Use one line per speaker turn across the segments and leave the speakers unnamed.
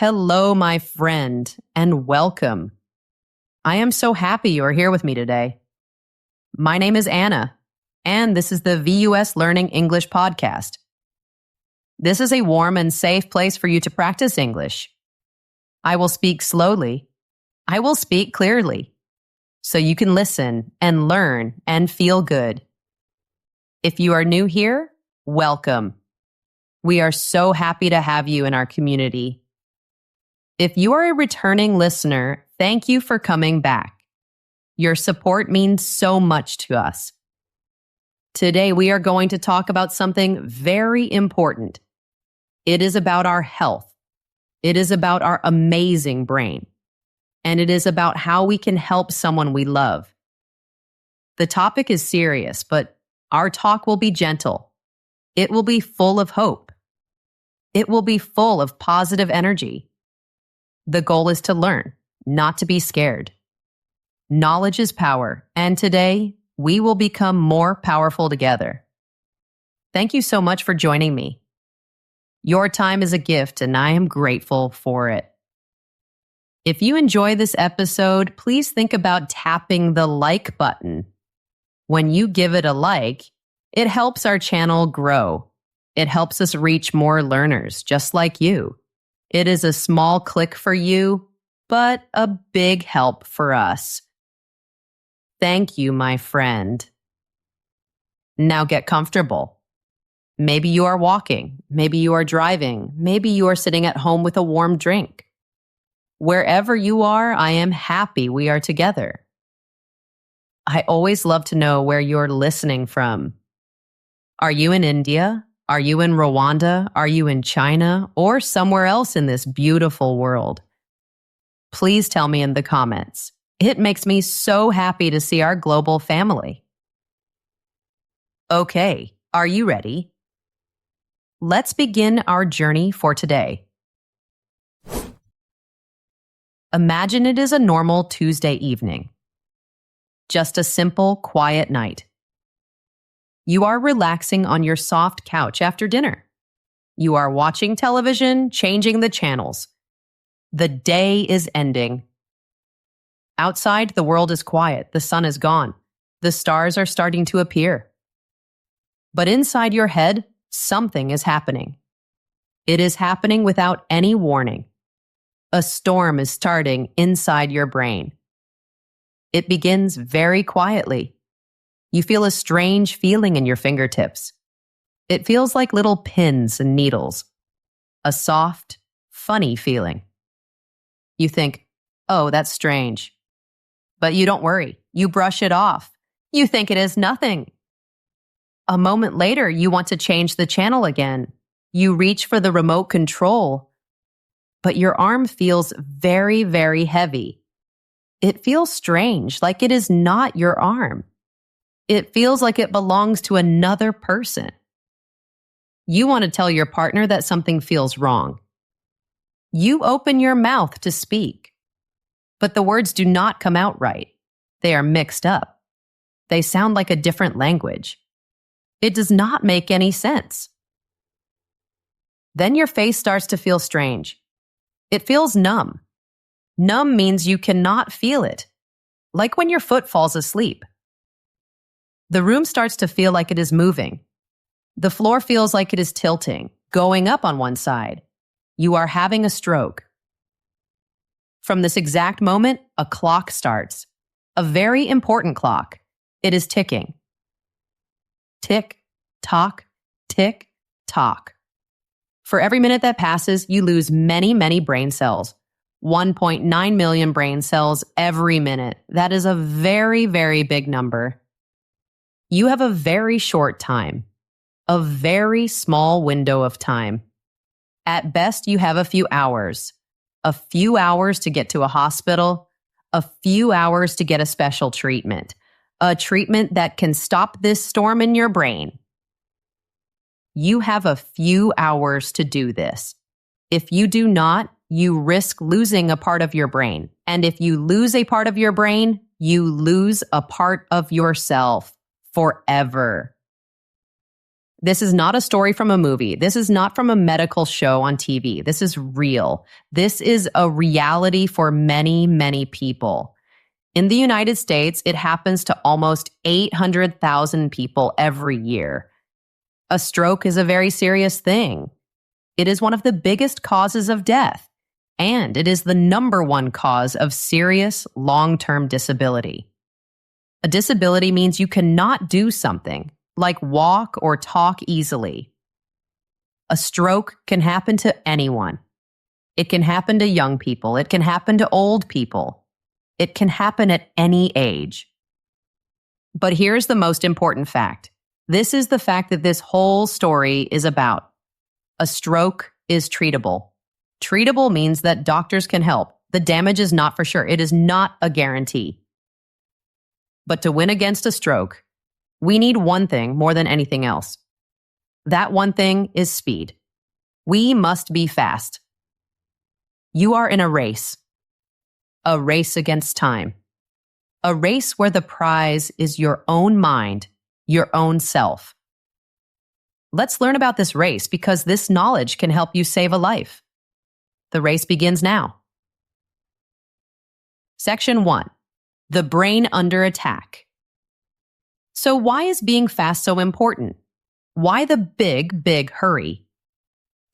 Hello, my friend, and welcome. I am so happy you are here with me today. My name is Anna, and this is the VUS Learning English podcast. This is a warm and safe place for you to practice English. I will speak slowly. I will speak clearly, so you can listen and learn and feel good. If you are new here, welcome. We are so happy to have you in our community. If you are a returning listener, thank you for coming back. Your support means so much to us. Today, we are going to talk about something very important. It is about our health. It is about our amazing brain. And it is about how we can help someone we love. The topic is serious, but our talk will be gentle. It will be full of hope. It will be full of positive energy. The goal is to learn, not to be scared. Knowledge is power, and today we will become more powerful together. Thank you so much for joining me. Your time is a gift, and I am grateful for it. If you enjoy this episode, please think about tapping the like button. When you give it a like, it helps our channel grow. It helps us reach more learners just like you. It is a small click for you, but a big help for us. Thank you, my friend. Now get comfortable. Maybe you are walking, maybe you are driving, maybe you are sitting at home with a warm drink. Wherever you are, I am happy we are together. I always love to know where you're listening from. Are you in India? Are you in Rwanda? Are you in China? Or somewhere else in this beautiful world? Please tell me in the comments. It makes me so happy to see our global family. Okay, are you ready? Let's begin our journey for today. Imagine it is a normal Tuesday evening. Just a simple, quiet night. You are relaxing on your soft couch after dinner. You are watching television, changing the channels. The day is ending. Outside, the world is quiet. The sun is gone. The stars are starting to appear. But inside your head, something is happening. It is happening without any warning. A storm is starting inside your brain. It begins very quietly. You feel a strange feeling in your fingertips. It feels like little pins and needles. A soft, funny feeling. You think, oh, that's strange. But you don't worry. You brush it off. You think it is nothing. A moment later, you want to change the channel again. You reach for the remote control. But your arm feels very, very heavy. It feels strange, like it is not your arm. It feels like it belongs to another person. You want to tell your partner that something feels wrong. You open your mouth to speak, but the words do not come out right. They are mixed up. They sound like a different language. It does not make any sense. Then your face starts to feel strange. It feels numb. Numb means you cannot feel it, like when your foot falls asleep. The room starts to feel like it is moving. The floor feels like it is tilting, going up on one side. You are having a stroke. From this exact moment, a clock starts. A very important clock. It is ticking. Tick, tock, tick, tock. For every minute that passes, you lose many, many brain cells. 1.9 million brain cells every minute. That is a very, very big number. You have a very short time, a very small window of time. At best, you have a few hours to get to a hospital, a few hours to get a special treatment, a treatment that can stop this storm in your brain. You have a few hours to do this. If you do not, you risk losing a part of your brain. And if you lose a part of your brain, you lose a part of yourself. Forever. This is not a story from a movie. This is not from a medical show on TV. This is real. This is a reality for many, many people. In the United States, it happens to almost 800,000 people every year. A stroke is a very serious thing. It is one of the biggest causes of death, and it is the number one cause of serious long-term disability. A disability means you cannot do something, like walk or talk easily. A stroke can happen to anyone. It can happen to young people. It can happen to old people. It can happen at any age. But here's the most important fact. This is the fact that this whole story is about. A stroke is treatable. Treatable means that doctors can help. The damage is not for sure. It is not a guarantee. But to win against a stroke, we need one thing more than anything else. That one thing is speed. We must be fast. You are in a race against time, a race where the prize is your own mind, your own self. Let's learn about this race because this knowledge can help you save a life. The race begins now. Section 1. The brain under attack. So why is being fast so important? Why the big, big hurry?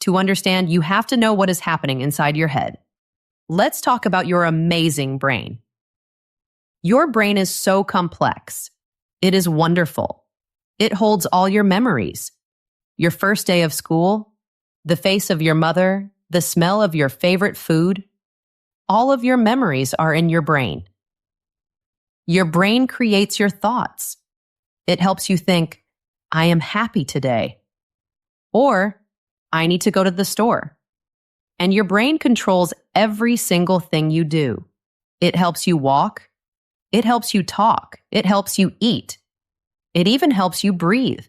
To understand, you have to know what is happening inside your head. Let's talk about your amazing brain. Your brain is so complex. It is wonderful. It holds all your memories. Your first day of school, the face of your mother, the smell of your favorite food. All of your memories are in your brain. Your brain creates your thoughts. It helps you think, I am happy today. Or, I need to go to the store. And your brain controls every single thing you do. It helps you walk. It helps you talk. It helps you eat. It even helps you breathe.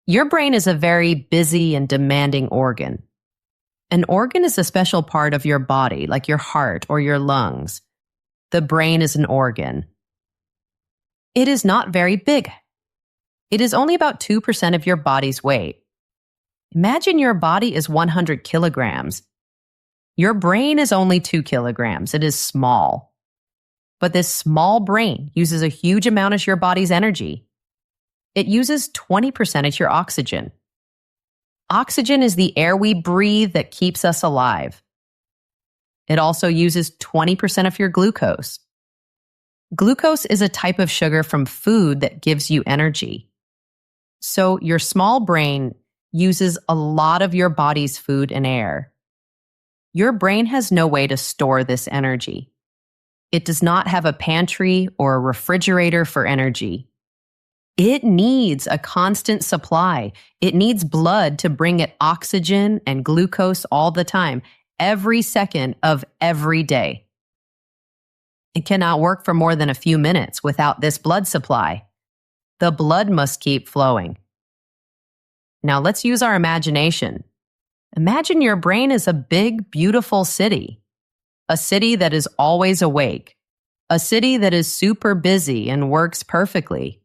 Your brain is a very busy and demanding organ. An organ is a special part of your body, like your heart or your lungs. The brain is an organ. It is not very big. It is only about 2% of your body's weight. Imagine your body is 100 kilograms. Your brain is only 2 kilograms. It is small. But this small brain uses a huge amount of your body's energy. It uses 20% of your oxygen. Oxygen is the air we breathe that keeps us alive. It also uses 20% of your glucose. Glucose is a type of sugar from food that gives you energy. So your small brain uses a lot of your body's food and air. Your brain has no way to store this energy. It does not have a pantry or a refrigerator for energy. It needs a constant supply. It needs blood to bring it oxygen and glucose all the time, every second of every day. It cannot work for more than a few minutes without this blood supply. The blood must keep flowing. Now let's use our imagination. Imagine your brain is a big, beautiful city. A city that is always awake. A city that is super busy and works perfectly.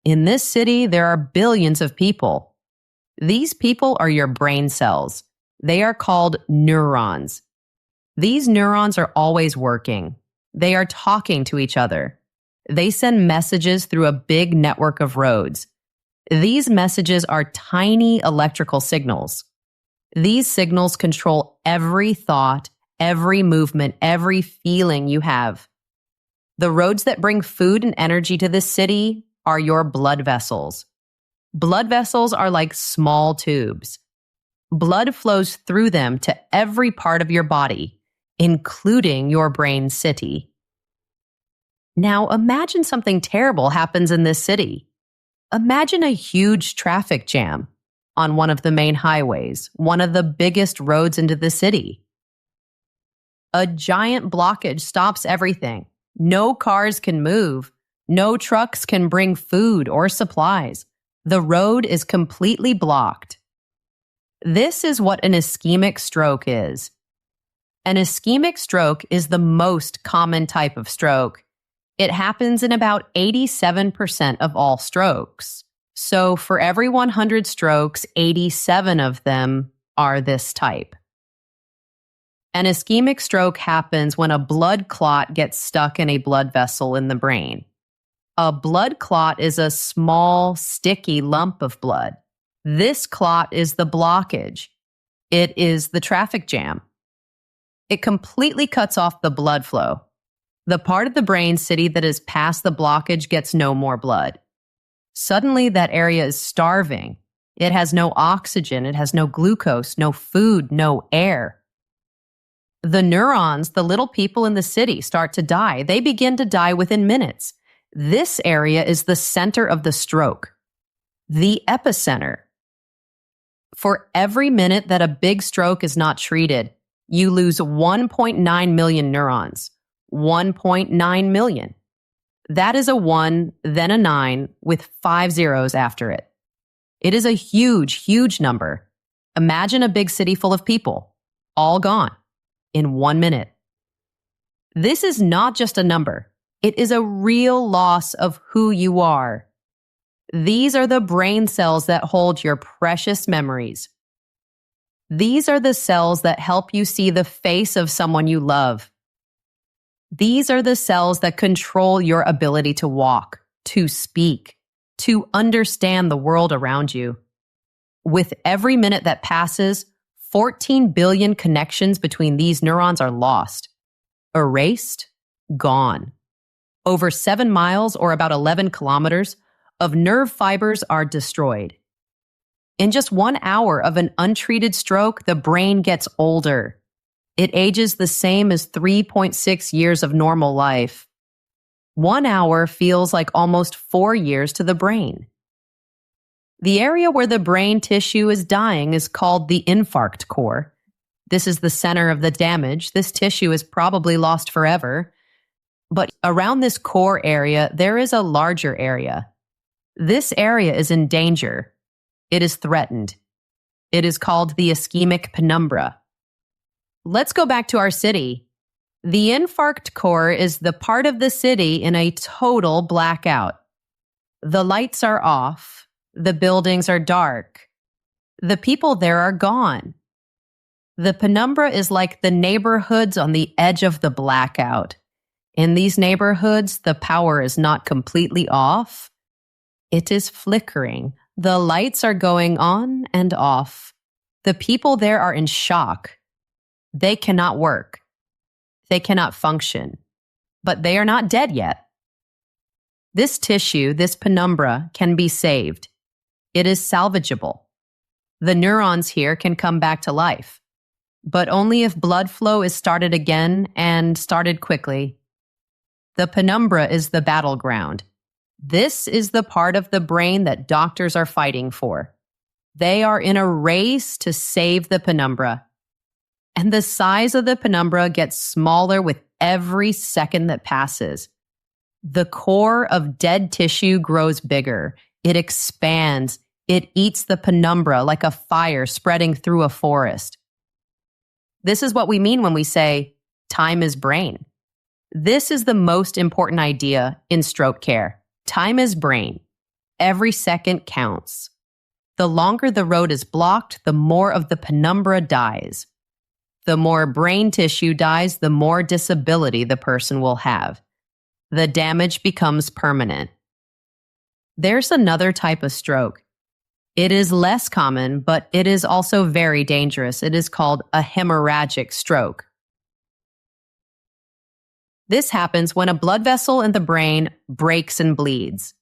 In this city, there are billions of people. These people are your brain cells. They are called neurons. These neurons are always working. They are talking to each other. They send messages through a big network of roads. These messages are tiny electrical signals. These signals control every thought, every movement, every feeling you have. The roads that bring food and energy to this city are your blood vessels. Blood vessels are like small tubes. Blood flows through them to every part of your body, including your brain city. Now imagine something terrible happens in this city. Imagine a huge traffic jam on one of the main highways, one of the biggest roads into the city. A giant blockage stops everything. No cars can move. No trucks can bring food or supplies. The road is completely blocked. This is what an ischemic stroke is. An ischemic stroke is the most common type of stroke. It happens in about 87% of all strokes. So for every 100 strokes, 87 of them are this type. An ischemic stroke happens when a blood clot gets stuck in a blood vessel in the brain. A blood clot is a small, sticky lump of blood. This clot is the blockage. It is the traffic jam. It completely cuts off the blood flow. The part of the brain city that is past the blockage gets no more blood. Suddenly, that area is starving. It has no oxygen, it has no glucose, no food, no air. The neurons, the little people in the city, start to die. They begin to die within minutes. This area is the center of the stroke, the epicenter. For every minute that a big stroke is not treated, you lose 1.9 million neurons. 1.9 million. That is a 1, then a 9, with 5 zeros after it. It is a huge, huge number. Imagine a big city full of people, all gone, in 1 minute. This is not just a number. It is a real loss of who you are. These are the brain cells that hold your precious memories. These are the cells that help you see the face of someone you love. These are the cells that control your ability to walk, to speak, to understand the world around you. With every minute that passes, 14 billion connections between these neurons are lost, erased, gone. Over 7 miles, or about 11 kilometers, of nerve fibers are destroyed. In just 1 hour of an untreated stroke, the brain gets older. It ages the same as 3.6 years of normal life. 1 hour feels like almost 4 years to the brain. The area where the brain tissue is dying is called the infarct core. This is the center of the damage. This tissue is probably lost forever. But around this core area, there is a larger area. This area is in danger. It is threatened. It is called the ischemic penumbra. Let's go back to our city. The infarct core is the part of the city in a total blackout. The lights are off. The buildings are dark. The people there are gone. The penumbra is like the neighborhoods on the edge of the blackout. In these neighborhoods, the power is not completely off. It is flickering. The lights are going on and off. The people there are in shock. They cannot work. They cannot function. But they are not dead yet. This tissue, this penumbra, can be saved. It is salvageable. The neurons here can come back to life, but only if blood flow is started again and started quickly. The penumbra is the battleground. This is the part of the brain that doctors are fighting for. They are in a race to save the penumbra. And the size of the penumbra gets smaller with every second that passes. The core of dead tissue grows bigger. It expands. It eats the penumbra like a fire spreading through a forest. This is what we mean when we say, time is brain. This is the most important idea in stroke care. Time is brain. Every second counts. The longer the road is blocked, the more of the penumbra dies. The more brain tissue dies, the more disability the person will have. The damage becomes permanent. There's another type of stroke. It is less common, but it is also very dangerous. It is called a hemorrhagic stroke. This happens when a blood vessel in the brain breaks and bleeds.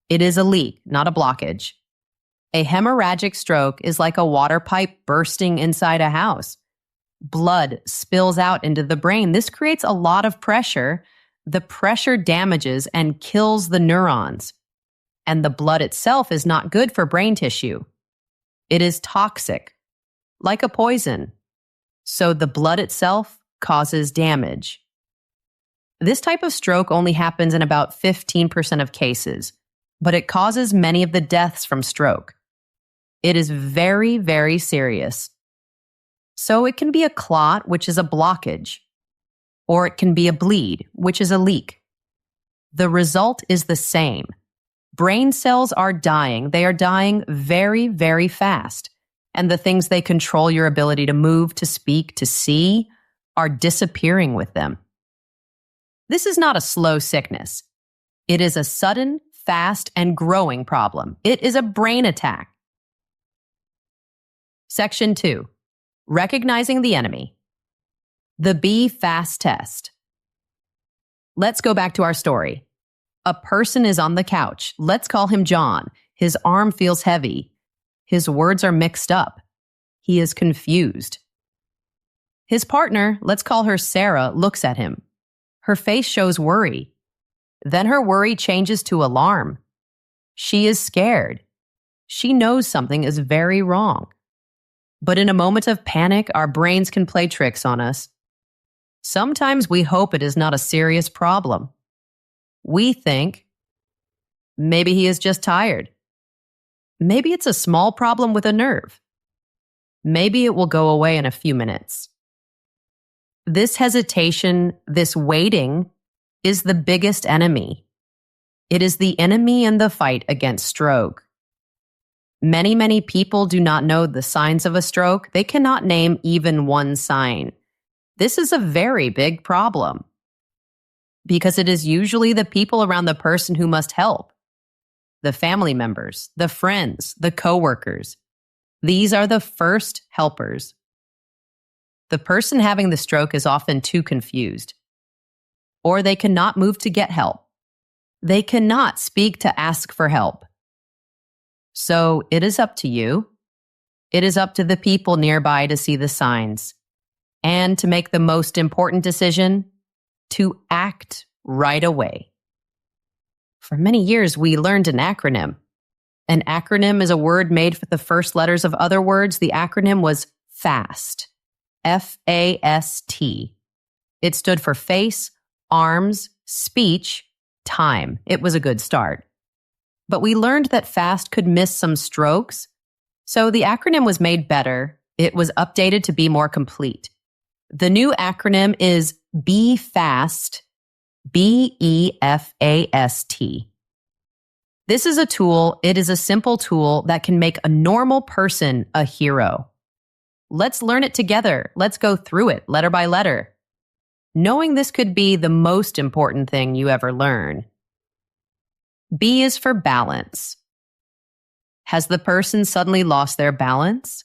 It is a leak, not a blockage. A hemorrhagic stroke is like a water pipe bursting inside a house. Blood spills out into the brain. This creates a lot of pressure. The pressure damages and kills the neurons. And the blood itself is not good for brain tissue. It is toxic, like a poison. So the blood itself causes damage. This type of stroke only happens in about 15% of cases, but it causes many of the deaths from stroke. It is very, very serious. So it can be a clot, which is a blockage, or it can be a bleed, which is a leak. The result is the same. Brain cells are dying. They are dying very, very fast. And the things they control your ability to move, to speak, to see are disappearing with them. This is not a slow sickness. It is a sudden, fast, and growing problem. It is a brain attack. Section 2. Recognizing the enemy. The Be Fast test. Let's go back to our story. A person is on the couch. Let's call him John. His arm feels heavy. His words are mixed up. He is confused. His partner, let's call her Sarah, looks at him. Her face shows worry. Then her worry changes to alarm. She is scared. She knows something is very wrong. But in a moment of panic, our brains can play tricks on us. Sometimes we hope it is not a serious problem. We think, maybe he is just tired. Maybe it's a small problem with a nerve. Maybe it will go away in a few minutes. This hesitation, this waiting, is the biggest enemy. It is the enemy in the fight against stroke. Many, many people do not know the signs of a stroke. They cannot name even one sign. This is a very big problem because it is usually the people around the person who must help. The family members, the friends, the coworkers. These are the first helpers. The person having the stroke is often too confused, or they cannot move to get help. They cannot speak to ask for help. So it is up to you. It is up to the people nearby to see the signs and to make the most important decision, to act right away. For many years, we learned an acronym. An acronym is a word made for the first letters of other words. The acronym was FAST. F-A-S-T. It stood for face, arms, speech, time. It was a good start. But we learned that FAST could miss some strokes, so the acronym was made better. It was updated to be more complete. The new acronym is Be Fast, B-E-F-A-S-T. This is a tool, it is a simple tool that can make a normal person a hero. Let's learn it together. Let's go through it letter by letter. Knowing this could be the most important thing you ever learn. B is for balance. Has the person suddenly lost their balance?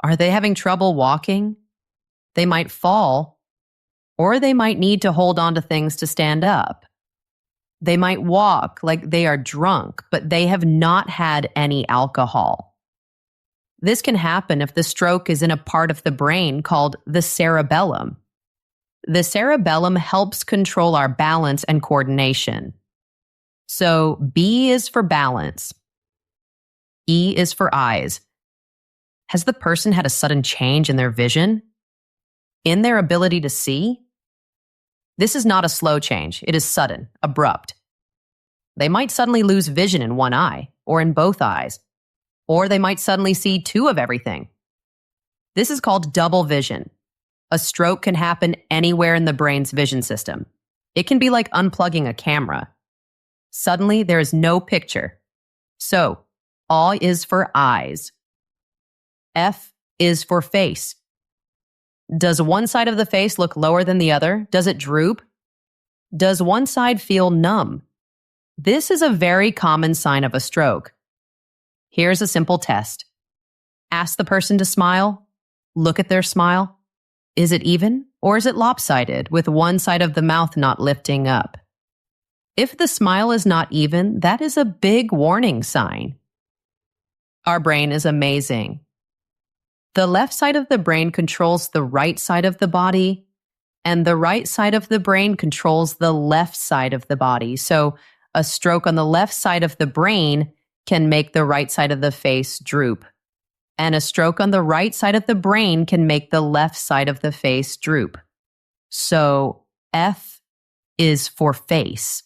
Are they having trouble walking? They might fall, or they might need to hold on to things to stand up. They might walk like they are drunk, but they have not had any alcohol. This can happen if the stroke is in a part of the brain called the cerebellum. The cerebellum helps control our balance and coordination. So B is for balance. E is for eyes. Has the person had a sudden change in their vision? In their ability to see? This is not a slow change. It is sudden, abrupt. They might suddenly lose vision in one eye or in both eyes, or they might suddenly see two of everything. This is called double vision. A stroke can happen anywhere in the brain's vision system. It can be like unplugging a camera. Suddenly, there is no picture. So, A is for eyes. F is for face. Does one side of the face look lower than the other? Does it droop? Does one side feel numb? This is a very common sign of a stroke. Here's a simple test. Ask the person to smile. Look at their smile. Is it even or is it lopsided with one side of the mouth not lifting up? If the smile is not even, that is a big warning sign. Our brain is amazing. The left side of the brain controls the right side of the body, and the right side of the brain controls the left side of the body. So a stroke on the left side of the brain can make the right side of the face droop. And a stroke on the right side of the brain can make the left side of the face droop. So F is for face.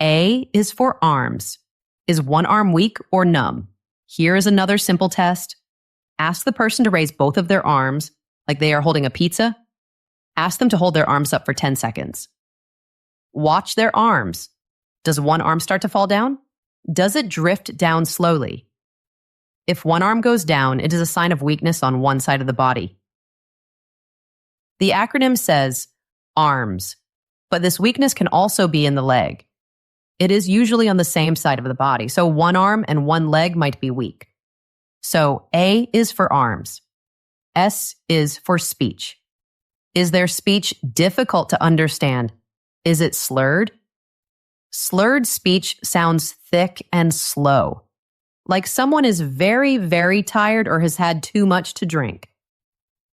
A is for arms. Is one arm weak or numb? Here is another simple test. Ask the person to raise both of their arms like they are holding a pizza. Ask them to hold their arms up for 10 seconds. Watch their arms. Does one arm start to fall down? Does it drift down slowly? If one arm goes down, it is a sign of weakness on one side of the body. The acronym says arms, but this weakness can also be in the leg. It is usually on the same side of the body, so one arm and one leg might be weak. So A is for arms. S is for speech. Is their speech difficult to understand? Is it slurred? Slurred speech sounds thick and slow, like someone is very, very tired or has had too much to drink.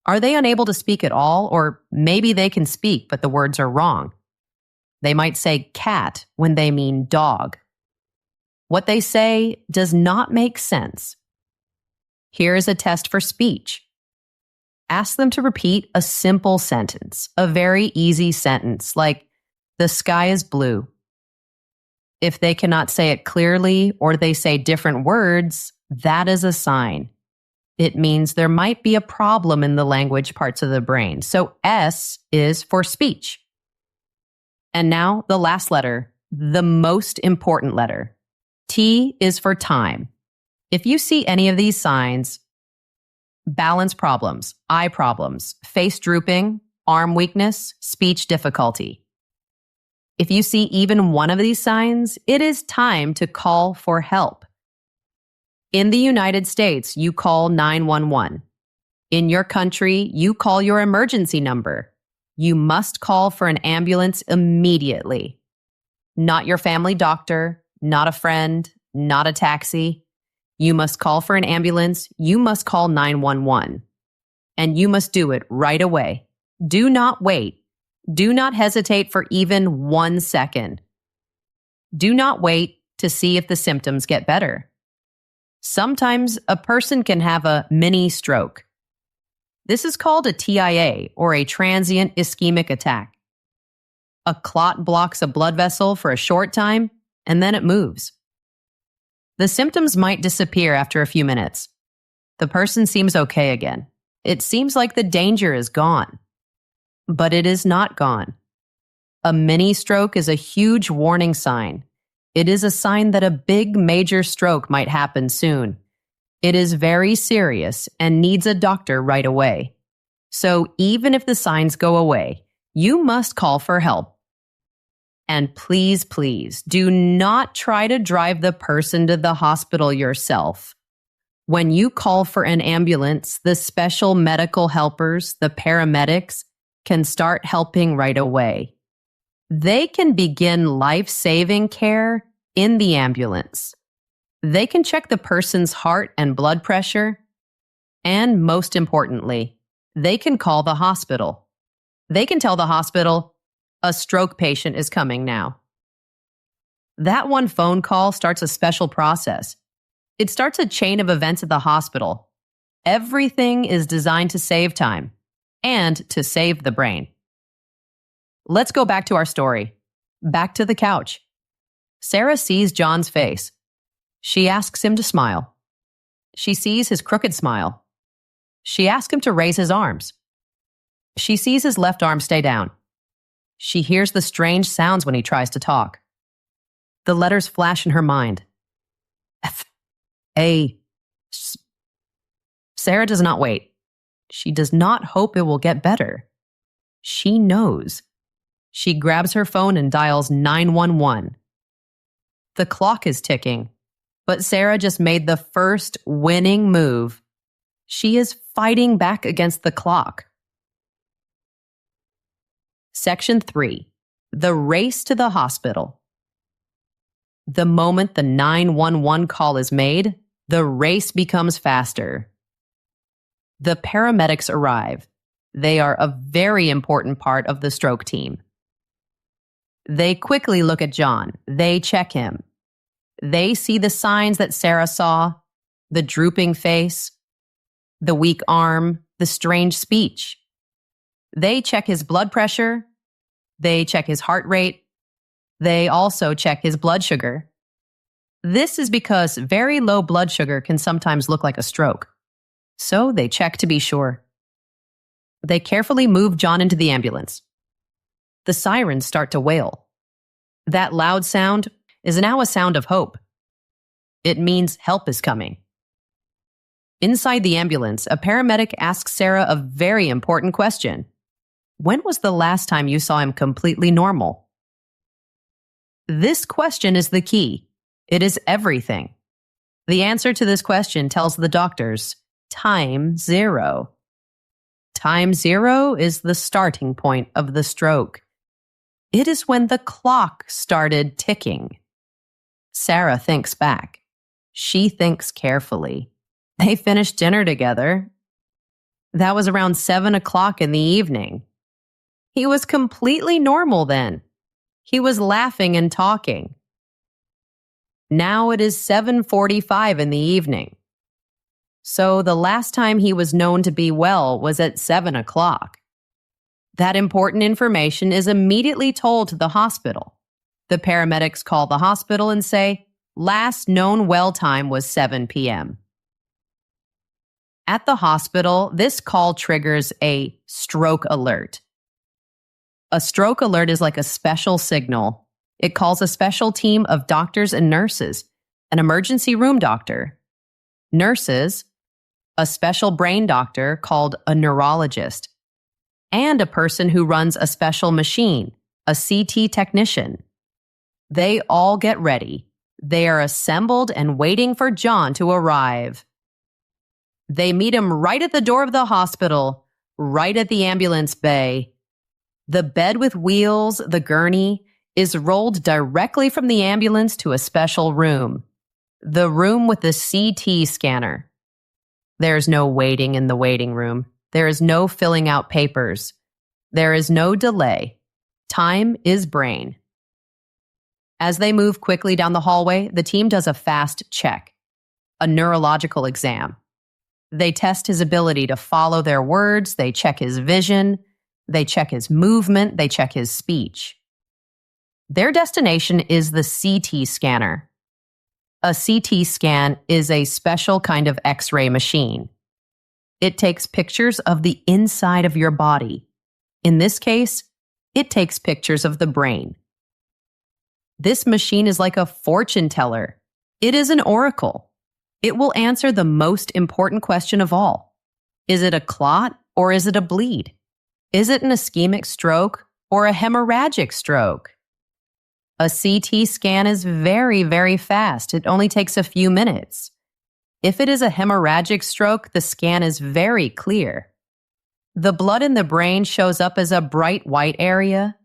Are they unable to speak at all, or maybe they can speak, but the words are wrong? They might say cat when they mean dog. What they say does not make sense. Here is a test for speech. Ask them to repeat a simple sentence, a very easy sentence, like, the sky is blue. If they cannot say it clearly or they say different words, that is a sign. It means there might be a problem in the language parts of the brain. So S is for speech. And now the last letter, the most important letter. T is for time. If you see any of these signs, balance problems, eye problems, face drooping, arm weakness, speech difficulty. If you see even one of these signs, it is time to call for help. In the United States, you call 911. In your country, you call your emergency number. You must call for an ambulance immediately. Not your family doctor, not a friend, not a taxi. You must call for an ambulance. You must call 911. And you must do it right away. Do not wait. Do not hesitate for even 1 second. Do not wait to see if the symptoms get better. Sometimes a person can have a mini stroke. This is called a TIA, or a transient ischemic attack. A clot blocks a blood vessel for a short time, and then it moves. The symptoms might disappear after a few minutes. The person seems okay again. It seems like the danger is gone. But it is not gone. A mini stroke is a huge warning sign. It is a sign that a big major stroke might happen soon. It is very serious and needs a doctor right away. So even if the signs go away, you must call for help. And please, please, do not try to drive the person to the hospital yourself. When you call for an ambulance, the special medical helpers, the paramedics, can start helping right away. They can begin life-saving care in the ambulance. They can check the person's heart and blood pressure. And most importantly, they can call the hospital. They can tell the hospital, a stroke patient is coming now. That one phone call starts a special process. It starts a chain of events at the hospital. Everything is designed to save time and to save the brain. Let's go back to our story. Back to the couch. Sarah sees John's face. She asks him to smile. She sees his crooked smile. She asks him to raise his arms. She sees his left arm stay down. She hears the strange sounds when he tries to talk. The letters flash in her mind. F, A, S. Sarah does not wait. She does not hope it will get better. She knows. She grabs her phone and dials 911. The clock is ticking, but Sarah just made the first winning move. She is fighting back against the clock. Section 3. The race to the hospital. The moment the 911 call is made, the race becomes faster. The paramedics arrive. They are a very important part of the stroke team. They quickly look at John. They check him. They see the signs that Sarah saw, the drooping face, the weak arm, the strange speech. They check his blood pressure. They check his heart rate. They also check his blood sugar. This is because very low blood sugar can sometimes look like a stroke. So they check to be sure. They carefully move John into the ambulance. The sirens start to wail. That loud sound, is now a sound of hope. It means help is coming. Inside the ambulance, a paramedic asks Sarah a very important question. When was the last time you saw him completely normal? This question is the key. It is everything. The answer to this question tells the doctors time zero. Time zero is the starting point of the stroke. It is when the clock started ticking. Sarah thinks back. She thinks carefully. They finished dinner together. That was around 7 o'clock in the evening. He was completely normal then. He was laughing and talking. Now it is 7:45 in the evening. So the last time he was known to be well was at 7 o'clock. That important information is immediately told to the hospital. The paramedics call the hospital and say, last known well time was 7 p.m. At the hospital, this call triggers a stroke alert. A stroke alert is like a special signal. It calls a special team of doctors and nurses, an emergency room doctor, nurses, a special brain doctor called a neurologist, and a person who runs a special machine, a CT technician. They all get ready. They are assembled and waiting for John to arrive. They meet him right at the door of the hospital, right at the ambulance bay. The bed with wheels, the gurney, is rolled directly from the ambulance to a special room, the room with the CT scanner. There's no waiting in the waiting room. There is no filling out papers. There is no delay. Time is brain. As they move quickly down the hallway, the team does a fast check, a neurological exam. They test his ability to follow their words, they check his vision, they check his movement, they check his speech. Their destination is the CT scanner. A CT scan is a special kind of X-ray machine. It takes pictures of the inside of your body. In this case, it takes pictures of the brain. This machine is like a fortune teller. It is an oracle. It will answer the most important question of all. Is it a clot or is it a bleed? Is it an ischemic stroke or a hemorrhagic stroke? A CT scan is very, very fast. It only takes a few minutes. If it is a hemorrhagic stroke, the scan is very clear. The blood in the brain shows up as a bright white area.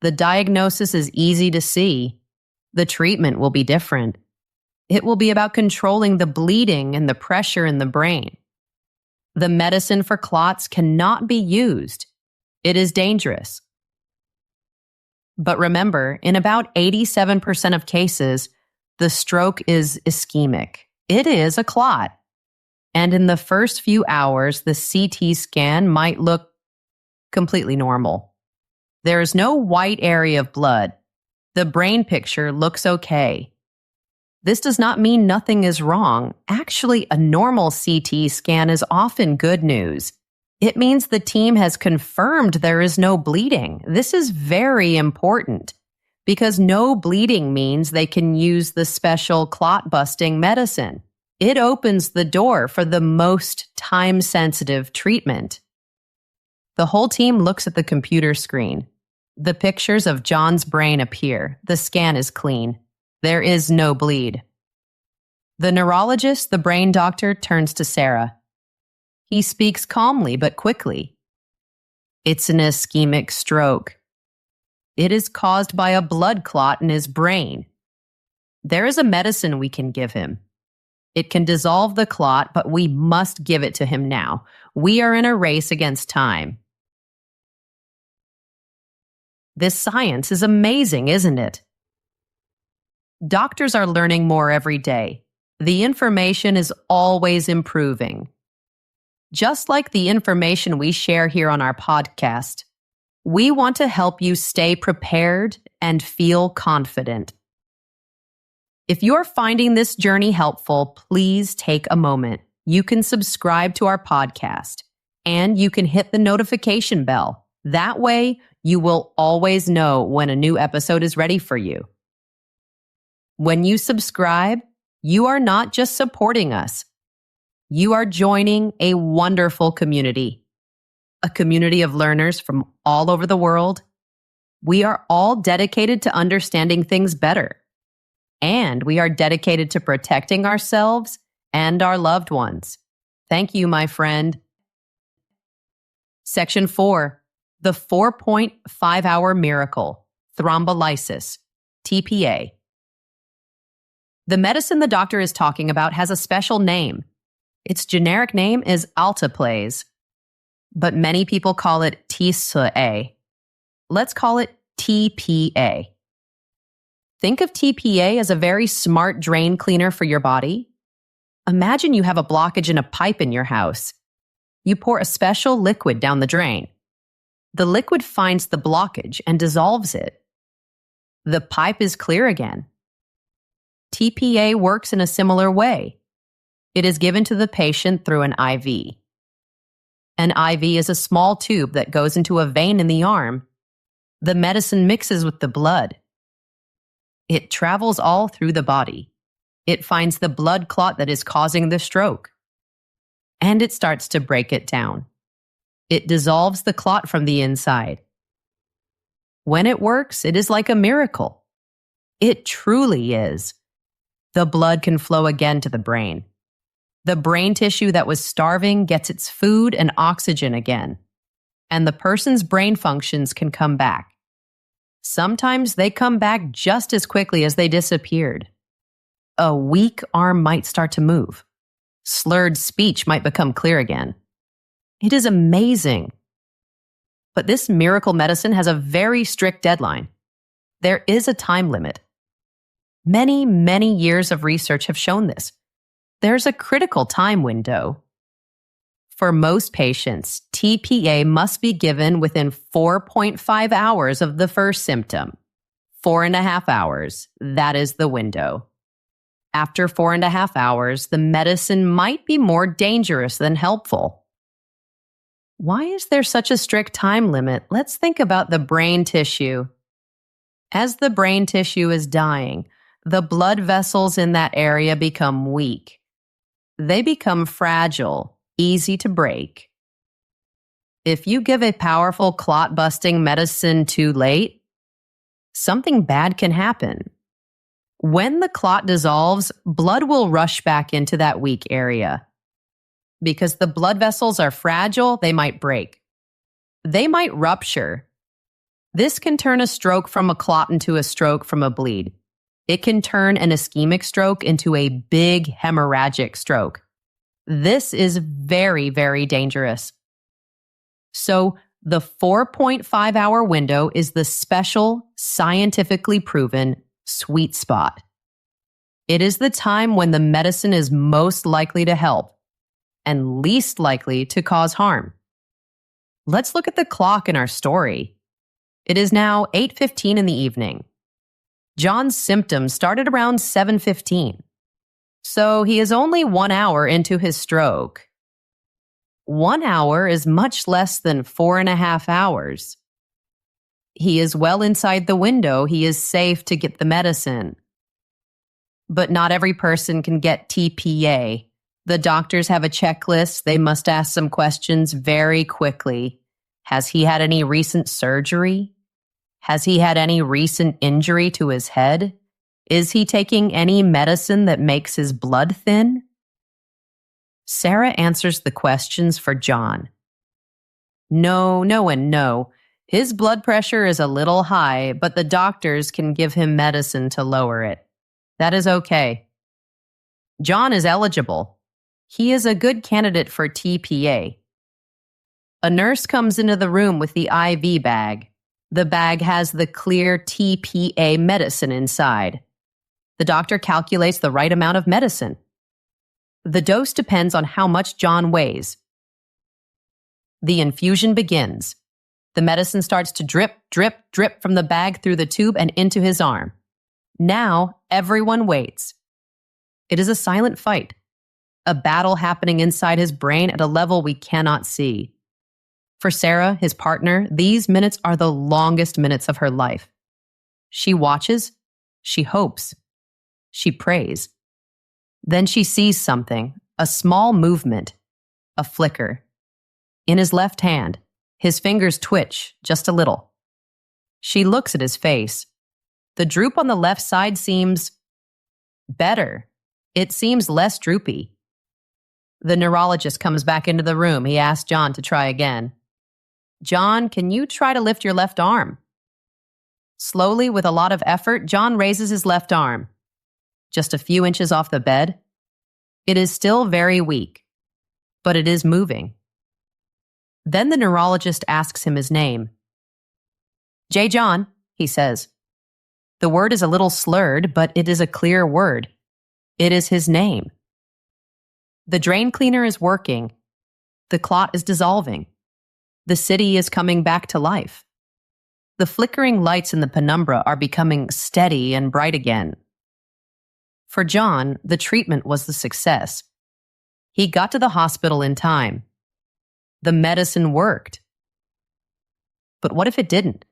The diagnosis is easy to see. The treatment will be different. It will be about controlling the bleeding and the pressure in the brain. The medicine for clots cannot be used. It is dangerous. But remember, in about 87% of cases, the stroke is ischemic. It is a clot. And in the first few hours, the CT scan might look completely normal. There is no white area of blood. The brain picture looks okay. This does not mean nothing is wrong. Actually, a normal CT scan is often good news. It means the team has confirmed there is no bleeding. This is very important because no bleeding means they can use the special clot-busting medicine. It opens the door for the most time-sensitive treatment. The whole team looks at the computer screen. The pictures of John's brain appear. The scan is clean. There is no bleed. The neurologist, the brain doctor, turns to Sarah. He speaks calmly but quickly. It's an ischemic stroke. It is caused by a blood clot in his brain. There is a medicine we can give him. It can dissolve the clot, but we must give it to him now. We are in a race against time. This science is amazing, isn't it? Doctors are learning more every day. The information is always improving. Just like the information we share here on our podcast, we want to help you stay prepared and feel confident. If you're finding this journey helpful, please take a moment. You can subscribe to our podcast and you can hit the notification bell. That way, you will always know when a new episode is ready for you. When you subscribe, you are not just supporting us. You are joining a wonderful community, a community of learners from all over the world. We are all dedicated to understanding things better, and we are dedicated to protecting ourselves and our loved ones. Thank you, my friend. Section 4, the 4.5-hour miracle, thrombolysis, TPA. The medicine the doctor is talking about has a special name. Its generic name is alteplase, but many people call it TSA. Let's call it TPA. Think of TPA as a very smart drain cleaner for your body. Imagine you have a blockage in a pipe in your house. You pour a special liquid down the drain. The liquid finds the blockage and dissolves it. The pipe is clear again. TPA works in a similar way. It is given to the patient through an IV. An IV is a small tube that goes into a vein in the arm. The medicine mixes with the blood. It travels all through the body. It finds the blood clot that is causing the stroke, and it starts to break it down. It dissolves the clot from the inside. When it works, it is like a miracle. It truly is. The blood can flow again to the brain. The brain tissue that was starving gets its food and oxygen again, and the person's brain functions can come back. Sometimes they come back just as quickly as they disappeared. A weak arm might start to move. Slurred speech might become clear again. It is amazing. But this miracle medicine has a very strict deadline. There is a time limit. Many, many years of research have shown this. There's a critical time window. For most patients, TPA must be given within 4.5 hours of the first symptom. 4.5 hours, that is the window. After 4.5 hours, the medicine might be more dangerous than helpful. Why is there such a strict time limit? Let's think about the brain tissue. As the brain tissue is dying, the blood vessels in that area become weak. They become fragile, easy to break. If you give a powerful clot-busting medicine too late, something bad can happen. When the clot dissolves, blood will rush back into that weak area. Because the blood vessels are fragile, they might break. They might rupture. This can turn a stroke from a clot into a stroke from a bleed. It can turn an ischemic stroke into a big hemorrhagic stroke. This is very, very dangerous. So, the 4.5-hour window is the special, scientifically proven sweet spot. It is the time when the medicine is most likely to help and least likely to cause harm. Let's look at the clock in our story. It is now 8:15 in the evening. John's symptoms started around 7:15, so he is only 1 hour into his stroke. 1 hour is much less than 4.5 hours. He is well inside the window. He is safe to get the medicine. But not every person can get TPA. The doctors have a checklist. They must ask some questions very quickly. Has he had any recent surgery? Has he had any recent injury to his head? Is he taking any medicine that makes his blood thin? Sarah answers the questions for John. No, and no. His blood pressure is a little high, but the doctors can give him medicine to lower it. That is okay. John is eligible. He is a good candidate for TPA. A nurse comes into the room with the IV bag. The bag has the clear TPA medicine inside. The doctor calculates the right amount of medicine. The dose depends on how much John weighs. The infusion begins. The medicine starts to drip, drip, drip from the bag through the tube and into his arm. Now, everyone waits. It is a silent fight, a battle happening inside his brain at a level we cannot see. For Sarah, his partner, these minutes are the longest minutes of her life. She watches, she hopes, She prays. Then she sees something, a small movement, a flicker. In his left hand, his fingers twitch just a little. She looks at his face. The droop on the left side seems better. It seems less droopy. The neurologist comes back into the room. He asks John to try again. John, can you try to lift your left arm? Slowly, with a lot of effort, John raises his left arm. Just a few inches off the bed. It is still very weak, but it is moving. Then the neurologist asks him his name. J. John, he says. The word is a little slurred, but it is a clear word. It is his name. The drain cleaner is working. The clot is dissolving. The city is coming back to life. The flickering lights in the penumbra are becoming steady and bright again. For John, the treatment was the success. He got to the hospital in time. The medicine worked. But what if it didn't?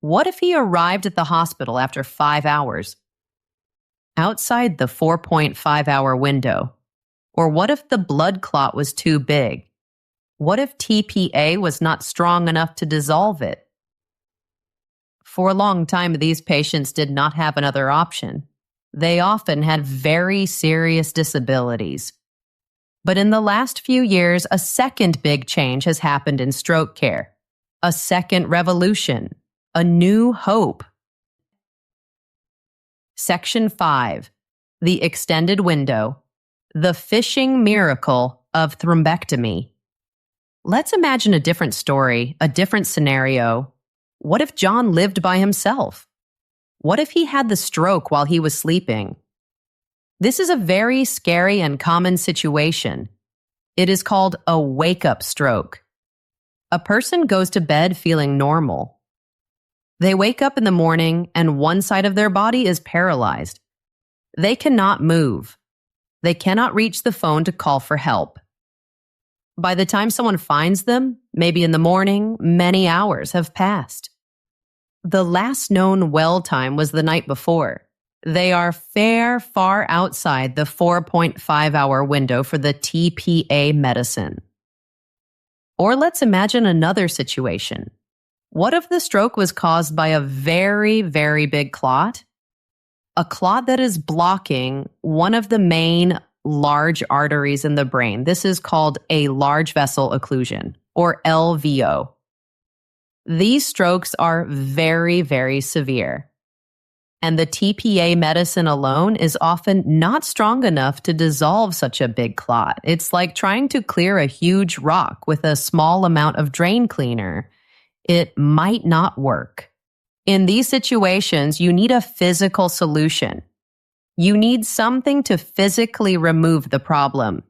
What if he arrived at the hospital after 5 hours? Outside the 4.5-hour window? Or what if the blood clot was too big? What if TPA was not strong enough to dissolve it? For a long time, these patients did not have another option. They often had very serious disabilities. But in the last few years, a second big change has happened in stroke care. A second revolution. A new hope. Section 5. The extended window. The fishing miracle of thrombectomy. Let's imagine a different story, a different scenario. What if John lived by himself? What if he had the stroke while he was sleeping? This is a very scary and common situation. It is called a wake-up stroke. A person goes to bed feeling normal. They wake up in the morning and one side of their body is paralyzed. They cannot move. They cannot reach the phone to call for help. By the time someone finds them, maybe in the morning, many hours have passed. The last known well time was the night before. They are far outside the 4.5-hour window for the TPA medicine. Or let's imagine another situation. What if the stroke was caused by a very big clot? A clot that is blocking one of the main large arteries in the brain. This is called a large vessel occlusion, or LVO. These strokes are very severe. And the TPA medicine alone is often not strong enough to dissolve such a big clot. It's like trying to clear a huge rock with a small amount of drain cleaner. It might not work. In these situations, you need a physical solution. You need something to physically remove the problem.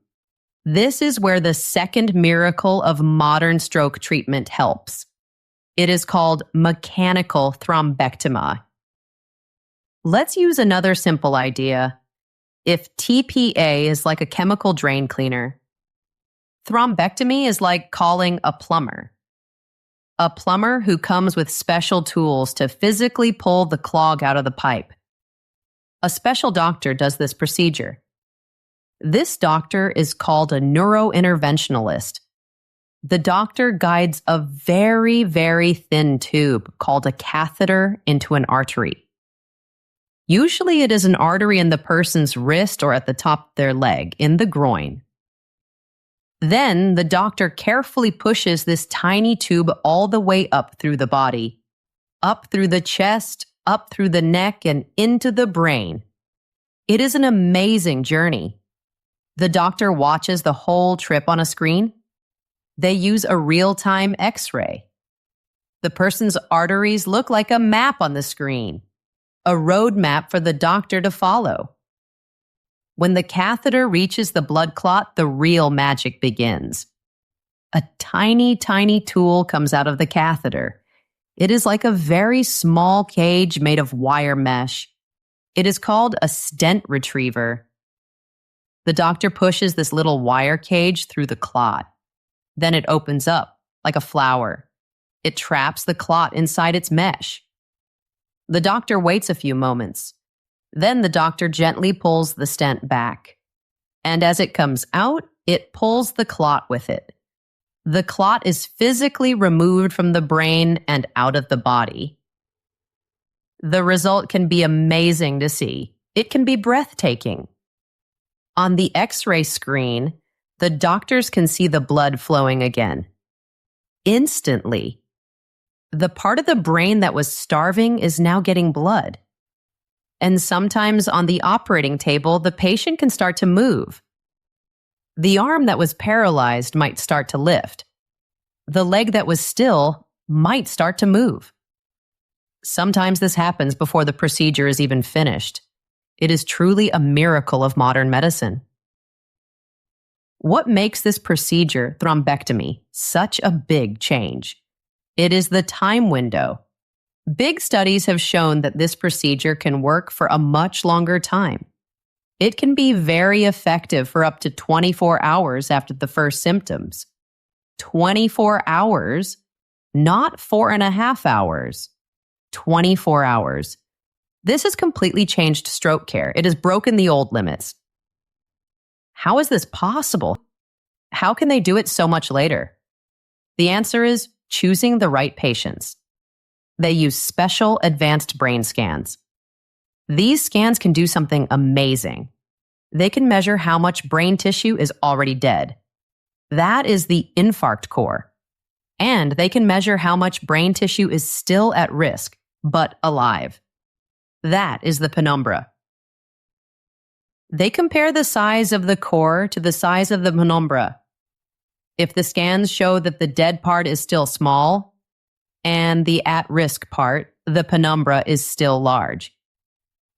This is where the second miracle of modern stroke treatment helps. It is called mechanical thrombectomy. Let's use another simple idea. If TPA is like a chemical drain cleaner, thrombectomy is like calling a plumber. A plumber who comes with special tools to physically pull the clog out of the pipe. A special doctor does this procedure. This doctor is called a neurointerventionalist. The doctor guides a very thin tube called a catheter into an artery. Usually it is an artery in the person's wrist or at the top of their leg, in the groin. Then the doctor carefully pushes this tiny tube all the way up through the body, up through the chest, up through the neck, and into the brain. It is an amazing journey. The doctor watches the whole trip on a screen. They use a real-time X-ray. The person's arteries look like a map on the screen, a road map for the doctor to follow. When the catheter reaches the blood clot, the real magic begins. A tiny tool comes out of the catheter. It is like a very small cage made of wire mesh. It is called a stent retriever. The doctor pushes this little wire cage through the clot. Then it opens up like a flower. It traps the clot inside its mesh. The doctor waits a few moments. Then the doctor gently pulls the stent back. And as it comes out, it pulls the clot with it. The clot is physically removed from the brain and out of the body. The result can be amazing to see. It can be breathtaking. On the X-ray screen, the doctors can see the blood flowing again. Instantly. The part of the brain that was starving is now getting blood. And sometimes on the operating table, the patient can start to move. The arm that was paralyzed might start to lift. The leg that was still might start to move. Sometimes this happens before the procedure is even finished. It is truly a miracle of modern medicine. What makes this procedure, thrombectomy, such a big change? It is the time window. Big studies have shown that this procedure can work for a much longer time. It can be very effective for up to 24 hours after the first symptoms. 24 hours, not 4.5 hours. 24 hours. This has completely changed stroke care. It has broken the old limits. How is this possible? How can they do it so much later? The answer is choosing the right patients. They use special advanced brain scans. These scans can do something amazing. They can measure how much brain tissue is already dead. That is the infarct core. And they can measure how much brain tissue is still at risk, but alive. That is the penumbra. They compare the size of the core to the size of the penumbra. If the scans show that the dead part is still small and the at-risk part, the penumbra, is still large,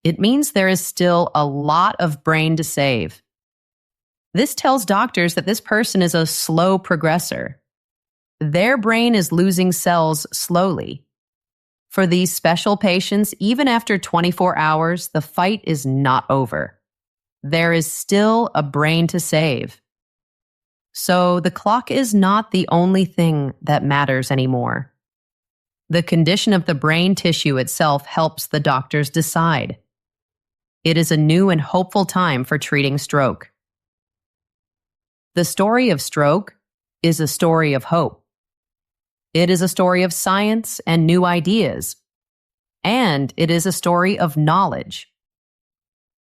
it means there is still a lot of brain to save. This tells doctors that this person is a slow progressor. Their brain is losing cells slowly. For these special patients, even after 24 hours, the fight is not over. There is still a brain to save. So the clock is not the only thing that matters anymore. The condition of the brain tissue itself helps the doctors decide. It is a new and hopeful time for treating stroke. The story of stroke is a story of hope. It is a story of science and new ideas. And it is a story of knowledge.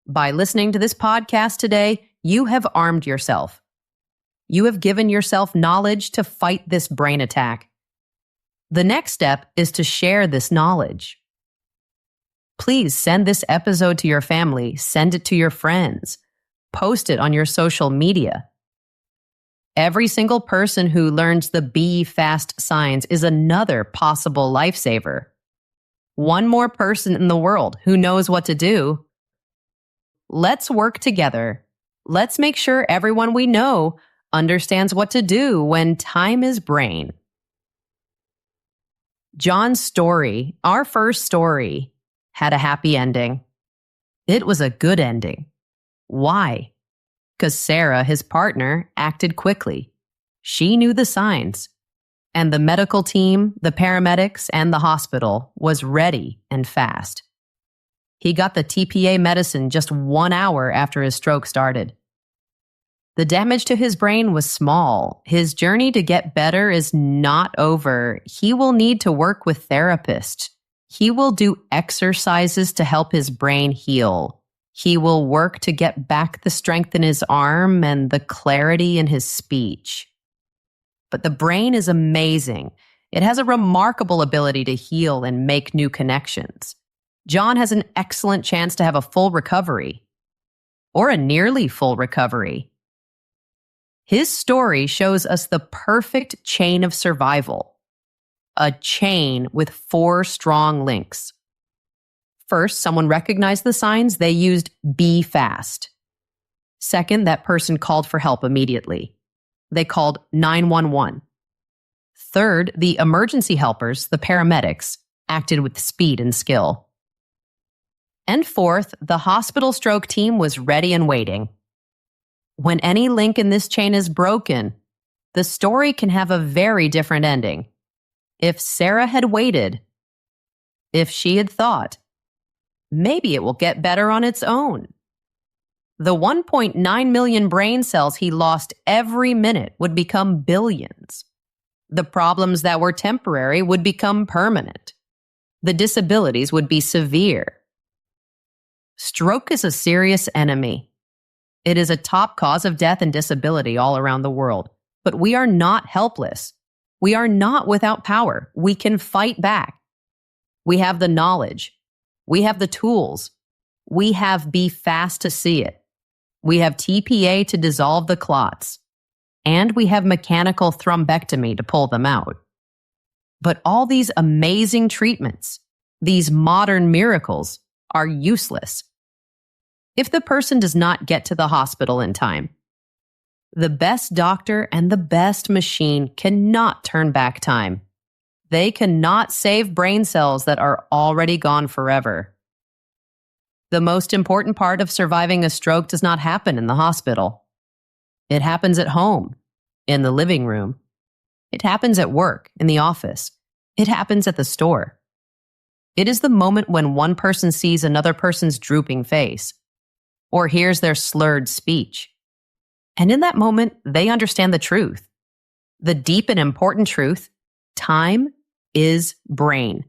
By listening to this podcast today, you have armed yourself. You have given yourself knowledge to fight this brain attack. The next step is to share this knowledge. Please send this episode to your family, send it to your friends, post it on your social media. Every single person who learns the Be Fast signs is another possible lifesaver. One more person in the world who knows what to do. Let's work together. Let's make sure everyone we know understands what to do when time is brain. John's story, our first story, had a happy ending. It was a good ending. Why? Because Sarah, his partner, acted quickly. She knew the signs. And the medical team, the paramedics, and the hospital was ready and fast. He got the TPA medicine just 1 hour after his stroke started. The damage to his brain was small. His journey to get better is not over. He will need to work with therapists. He will do exercises to help his brain heal. He will work to get back the strength in his arm and the clarity in his speech. But the brain is amazing. It has a remarkable ability to heal and make new connections. John has an excellent chance to have a full recovery, or a nearly full recovery. His story shows us the perfect chain of survival, a chain with 4 strong links. First, someone recognized the signs. They used Be Fast. Second, that person called for help immediately. They called 911. Third, the emergency helpers, the paramedics, acted with speed and skill. And fourth, the hospital stroke team was ready and waiting. When any link in this chain is broken, the story can have a very different ending. If Sarah had waited, if she had thought, Maybe it will get better on its own. The 1.9 million brain cells he lost every minute would become billions. The problems that were temporary would become permanent. The disabilities would be severe. Stroke is a serious enemy. It is a top cause of death and disability all around the world. But we are not helpless. We are not without power. We can fight back. We have the knowledge. We have the tools. We have Be Fast to see it. We have TPA to dissolve the clots. And we have mechanical thrombectomy to pull them out. But all these amazing treatments, these modern miracles, are useless if the person does not get to the hospital in time. The best doctor and the best machine cannot turn back time. They cannot save brain cells that are already gone forever. The most important part of surviving a stroke does not happen in the hospital. It happens at home, in the living room. It happens at work, in the office. It happens at the store. It is the moment when one person sees another person's drooping face, or hears their slurred speech. And in that moment, they understand the truth. The deep and important truth: time is brain.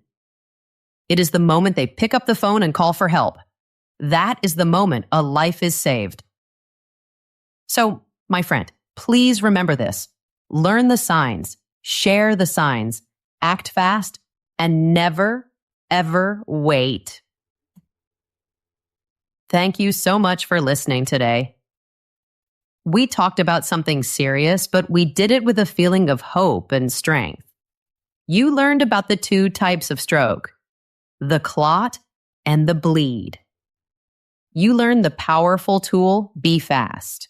It is the moment they pick up the phone and call for help. That is the moment a life is saved. So, my friend, please remember this. Learn the signs, share the signs, act fast, and never, ever wait. Thank you so much for listening today. We talked about something serious, but we did it with a feeling of hope and strength. You learned about the two types of stroke, the clot and the bleed. You learned the powerful tool, Be Fast.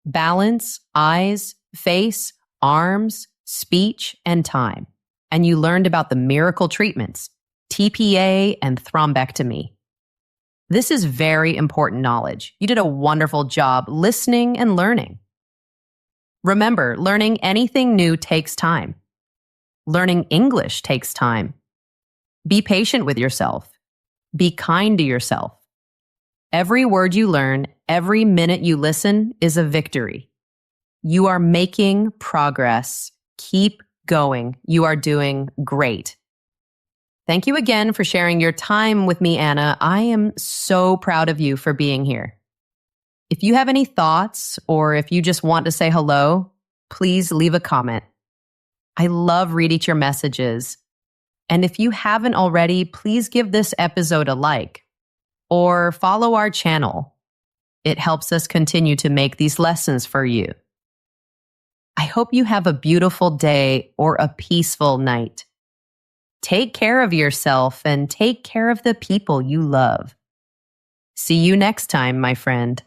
Balance, eyes, face, arms, speech, and time. And you learned about the miracle treatments, TPA and thrombectomy. This is very important knowledge. You did a wonderful job listening and learning. Remember, learning anything new takes time. Learning English takes time. Be patient with yourself. Be kind to yourself. Every word you learn, every minute you listen is a victory. You are making progress. Keep going. You are doing great. Thank you again for sharing your time with me, Anna. I am so proud of you for being here. If you have any thoughts or if you just want to say hello, please leave a comment. I love reading your messages. And if you haven't already, please give this episode a like or follow our channel. It helps us continue to make these lessons for you. I hope you have a beautiful day or a peaceful night. Take care of yourself and take care of the people you love. See you next time, my friend.